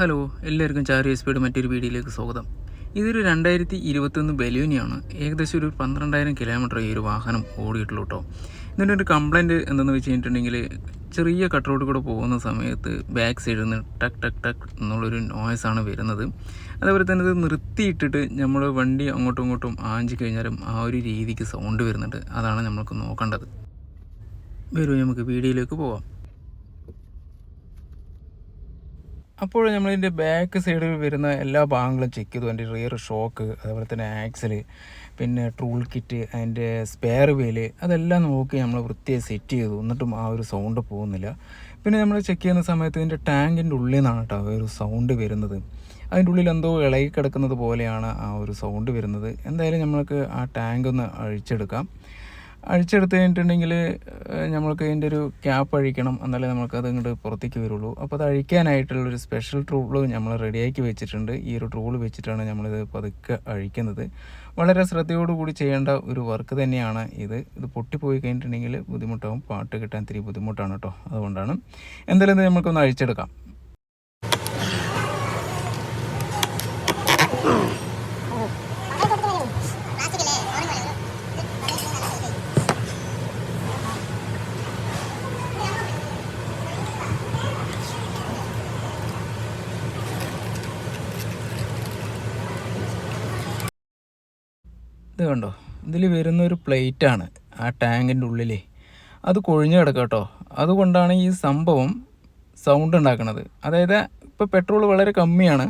Hello, എല്ലാവർക്കും ചാരി S പിയുടെ മറ്റൊരു വീഡിയോയിലേക്ക് സ്വാഗതം. ഇതൊരു 2021 ബലൂനിയാണ്. ഏകദേശം ഒരു 12,000 കിലോമീറ്റർ ഈ ഒരു വാഹനം ഓടിയിട്ടുള്ളൂ കേട്ടോ. ഇതിൻ്റെ ഒരു കംപ്ലയിൻറ്റ് എന്തെന്ന് വെച്ച് കഴിഞ്ഞിട്ടുണ്ടെങ്കിൽ, ചെറിയ കട്ട് റോഡിൽ കൂടെ പോകുന്ന സമയത്ത് ബാക്ക് സൈഡിൽ നിന്ന് ടക്ക് ടക്ക് ടക്ക് എന്നുള്ളൊരു നോയ്സാണ് വരുന്നത്. അതേപോലെ തന്നെ ഇത് നിർത്തിയിട്ടിട്ട് നമ്മൾ വണ്ടി അങ്ങോട്ടും ഇങ്ങോട്ടും ആഞ്ചി കഴിഞ്ഞാലും ആ ഒരു രീതിക്ക് സൗണ്ട് വരുന്നുണ്ട്. അതാണ് നമ്മൾക്ക് നോക്കേണ്ടത്. വരൂ, നമുക്ക് വീഡിയോയിലേക്ക് പോവാം. അപ്പോൾ നമ്മളിതിൻ്റെ ബാക്ക് സൈഡിൽ വരുന്ന എല്ലാ ഭാഗങ്ങളും ചെക്ക് ചെയ്തു. അതിൻ്റെ റിയർ ഷോക്ക്, അതേപോലെ തന്നെ ആക്സൽ, പിന്നെ ടൂൾ കിറ്റ്, അതിൻ്റെ സ്പെയർ വീല്, അതെല്ലാം നോക്കി നമ്മൾ വൃത്തിയായി സെറ്റ് ചെയ്തു. എന്നിട്ടും ആ ഒരു സൗണ്ട് പോകുന്നില്ല. പിന്നെ നമ്മൾ ചെക്ക് ചെയ്യുന്ന സമയത്ത് ഇതിൻ്റെ ടാങ്കിൻ്റെ ഉള്ളിൽ നിന്നാണ് കേട്ടോ ആ ഒരു സൗണ്ട് വരുന്നത്. അതിൻ്റെ ഉള്ളിൽ എന്തോ ഇളകി കിടക്കുന്നത് പോലെയാണ് ആ ഒരു സൗണ്ട് വരുന്നത്. എന്തായാലും നമ്മൾക്ക് ആ ടാങ്ക് ഒന്ന് അഴിച്ചെടുത്ത് കഴിഞ്ഞിട്ടുണ്ടെങ്കിൽ നമ്മൾക്ക് അതിൻ്റെ ഒരു ക്യാപ്പ് അഴിക്കണം, എന്നാലേ നമുക്കത് ഇങ്ങോട്ട് പുറത്തേക്ക് വരുള്ളൂ. അപ്പോൾ അത് അഴിക്കാനായിട്ടുള്ളൊരു സ്പെഷ്യൽ ടൂള് നമ്മൾ റെഡിയാക്കി വെച്ചിട്ടുണ്ട്. ഈ ഒരു ടൂൾ വെച്ചിട്ടാണ് നമ്മളിത് പതുക്കെ അഴിക്കുന്നത്. വളരെ ശ്രദ്ധയോടുകൂടി ചെയ്യേണ്ട ഒരു വർക്ക് തന്നെയാണ് ഇത് പൊട്ടിപ്പോയി കഴിഞ്ഞിട്ടുണ്ടെങ്കിൽ ബുദ്ധിമുട്ടാവും, പാട്ട് കിട്ടാൻ ഇത്തിരി ബുദ്ധിമുട്ടാണ് കേട്ടോ. അതുകൊണ്ടാണ് എന്തായാലും ഇത് നമുക്കൊന്ന് അഴിച്ചെടുക്കാം. ഇത് കണ്ടോ, ഇതിൽ വരുന്നൊരു പ്ലേറ്റാണ് ആ ടാങ്കിൻ്റെ ഉള്ളിൽ. അത് കൊഴിഞ്ഞു കിടക്കുക കേട്ടോ. അതുകൊണ്ടാണ് ഈ സംഭവം സൗണ്ട് ഉണ്ടാക്കുന്നത്. അതായത് ഇപ്പോൾ പെട്രോൾ വളരെ കമ്മിയാണ്.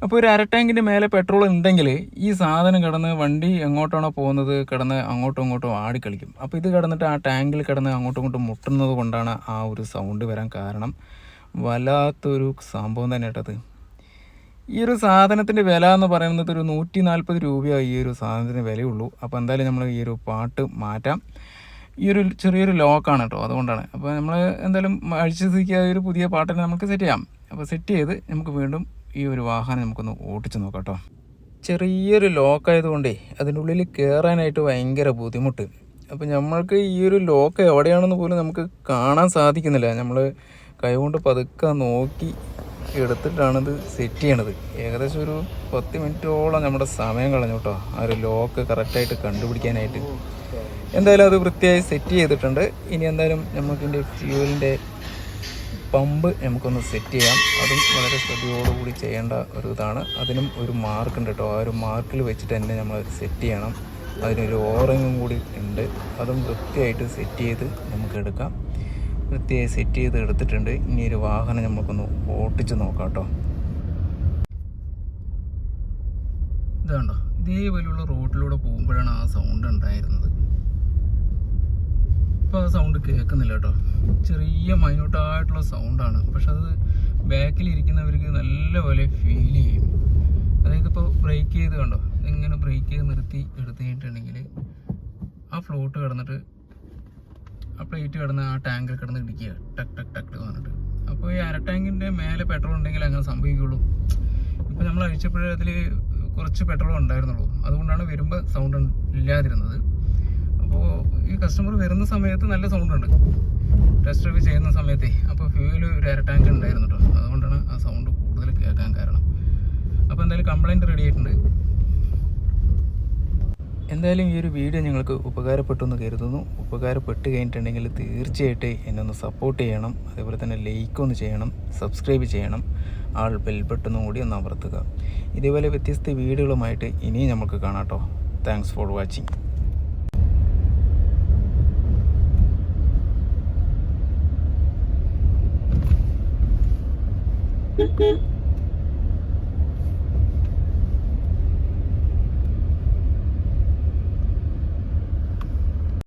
അപ്പോൾ ഒരു അര ടാങ്കിൻ്റെ മേലെ പെട്രോൾ ഉണ്ടെങ്കിൽ ഈ സാധനം കിടന്ന് വണ്ടി എങ്ങോട്ടാണോ പോകുന്നത് കിടന്ന് അങ്ങോട്ടും ഇങ്ങോട്ടും ആടിക്കളിക്കും. അപ്പോൾ ഇത് കിടന്നിട്ട് ആ ടാങ്കിൽ കിടന്ന് അങ്ങോട്ടും ഇങ്ങോട്ടും മുട്ടുന്നത് കൊണ്ടാണ് ആ ഒരു സൗണ്ട് വരാൻ കാരണം. വല്ലാത്തൊരു സംഭവം തന്നെ കേട്ടത്. ഈ ഒരു സാധനത്തിൻ്റെ വില എന്ന് പറയുന്നത് ഒരു 140 രൂപയാണ് ഈ ഒരു സാധനത്തിന് വിലയുള്ളൂ. അപ്പോൾ എന്തായാലും നമ്മൾ ഈ ഒരു പാട്ട് മാറ്റാം. ഈ ഒരു ചെറിയൊരു ലോക്കാണ് കേട്ടോ, അതുകൊണ്ടാണ്. അപ്പോൾ നമ്മൾ എന്തായാലും അഴിച്ച് സ്ഥിതിക്ക് ഒരു പുതിയ പാട്ടിനെ നമുക്ക് സെറ്റ് ചെയ്യാം. അപ്പോൾ സെറ്റ് ചെയ്ത് നമുക്ക് വീണ്ടും ഈ ഒരു വാഹനം നമുക്കൊന്ന് ഓടിച്ച് നോക്കാം കേട്ടോ. ചെറിയൊരു ലോക്കായതുകൊണ്ടേ അതിൻ്റെ ഉള്ളിൽ കയറാനായിട്ട് ഭയങ്കര ബുദ്ധിമുട്ട്. അപ്പോൾ നമ്മൾക്ക് ഈ ഒരു ലോക്ക് എവിടെയാണെന്ന് പോലും നമുക്ക് കാണാൻ സാധിക്കുന്നില്ല. നമ്മൾ കൈകൊണ്ട് പതുക്കെ നോക്കി എടുത്തിട്ടാണിത് സെറ്റ് ചെയ്യണത്. ഏകദേശം ഒരു 10 മിനിറ്റോളം നമ്മുടെ സമയം കളഞ്ഞു കേട്ടോ ആ ഒരു ലോക്ക് കറക്റ്റായിട്ട് കണ്ടുപിടിക്കാനായിട്ട്. എന്തായാലും അത് വൃത്തിയായി സെറ്റ് ചെയ്തിട്ടുണ്ട്. ഇനി എന്തായാലും നമുക്കിതിൻ്റെ ഫ്യൂവലിൻ്റെ പമ്പ് നമുക്കൊന്ന് സെറ്റ് ചെയ്യാം. അതും വളരെ ശ്രദ്ധയോടുകൂടി ചെയ്യേണ്ട ഒരു ഇതാണ്. അതിനും ഒരു മാർക്കുണ്ട് കേട്ടോ. ആ ഒരു മാർക്കിൽ വെച്ചിട്ട് തന്നെ നമ്മൾ സെറ്റ് ചെയ്യണം. അതിനൊരു ഓറിങ്ങും കൂടി ഉണ്ട്. അതും വൃത്തിയായിട്ട് സെറ്റ് ചെയ്ത് നമുക്ക് എടുക്കാം. വൃത്തിയായി സെറ്റ് ചെയ്ത് എടുത്തിട്ടുണ്ട്. ഇനി ഒരു വാഹനം നമുക്കൊന്ന് ഓട്ടിച്ച് നോക്കാം കേട്ടോ. ഇതാണ്ടോ, ഇതേപോലെയുള്ള റോഡിലൂടെ പോകുമ്പോഴാണ് ആ സൗണ്ട് ഉണ്ടായിരുന്നത്. ഇപ്പോൾ ആ സൗണ്ട് കേൾക്കുന്നില്ല കേട്ടോ. ചെറിയ മൈന്യൂട്ടായിട്ടുള്ള സൗണ്ടാണ്, പക്ഷെ അത് ബാക്കിലിരിക്കുന്നവർക്ക് നല്ലപോലെ ഫീൽ ചെയ്യും. അതായത് ഇപ്പോൾ ബ്രേക്ക് ചെയ്ത് കണ്ടോ, ഇങ്ങനെ ബ്രേക്ക് ചെയ്ത് നിർത്തി എടുത്തു കഴിഞ്ഞിട്ടുണ്ടെങ്കിൽ ആ ഫ്ലോട്ട് കിടന്നിട്ട് ആ പ്ലേറ്റ് കിടന്ന് ആ ടാങ്കിൽ കിടന്ന് ഇടിക്കുക, ടക്ക് ടക്ക് ടക്ക് പറഞ്ഞിട്ട്. അപ്പോൾ ഈ അര ടാങ്കിൻ്റെ മേലെ പെട്രോൾ ഉണ്ടെങ്കിൽ അങ്ങനെ സംഭവിക്കുള്ളൂ. ഇപ്പോൾ നമ്മൾ അഴിച്ചപ്പോഴേ അതിൽ കുറച്ച് പെട്രോൾ ഉണ്ടായിരുന്നുള്ളൂ. അതുകൊണ്ടാണ് വരുമ്പോൾ സൗണ്ട് ഇല്ലാതിരുന്നത്. അപ്പോൾ ഈ കസ്റ്റമർ വരുന്ന സമയത്ത് നല്ല സൗണ്ട് ഉണ്ട്, ടെസ്റ്റ് ഡ്രൈവ് ചെയ്യുന്ന സമയത്തേ. അപ്പോൾ ഫ്യൂവൽ ഒരു അര ടാങ്ക് ഉണ്ടായിരുന്നു കേട്ടോ. അതുകൊണ്ടാണ് ആ സൗണ്ട് കൂടുതൽ കേൾക്കാൻ കാരണം. അപ്പോൾ എന്തായാലും കംപ്ലയിൻറ്റ് റെഡി ആയിട്ടുണ്ട്. എന്തായാലും ഈ ഒരു വീഡിയോ നിങ്ങൾക്ക് ഉപകാരപ്പെട്ടു എന്ന് കരുതുന്നു. ഉപകാരപ്പെട്ട് കഴിഞ്ഞിട്ടുണ്ടെങ്കിൽ തീർച്ചയായിട്ടും എന്നെ ഒന്ന് സപ്പോർട്ട് ചെയ്യണം. അതേപോലെ തന്നെ ലൈക്ക് ഒന്ന് ചെയ്യണം, സബ്സ്ക്രൈബ് ചെയ്യണം, ആൾ ബെൽ ബട്ടണും കൂടി ഒന്ന് അമർത്തുക. ഇതേപോലെ വ്യത്യസ്ത വീഡിയോകളുമായിട്ട് ഇനിയും നമുക്ക് കാണാം കേട്ടോ. Thanks for watching.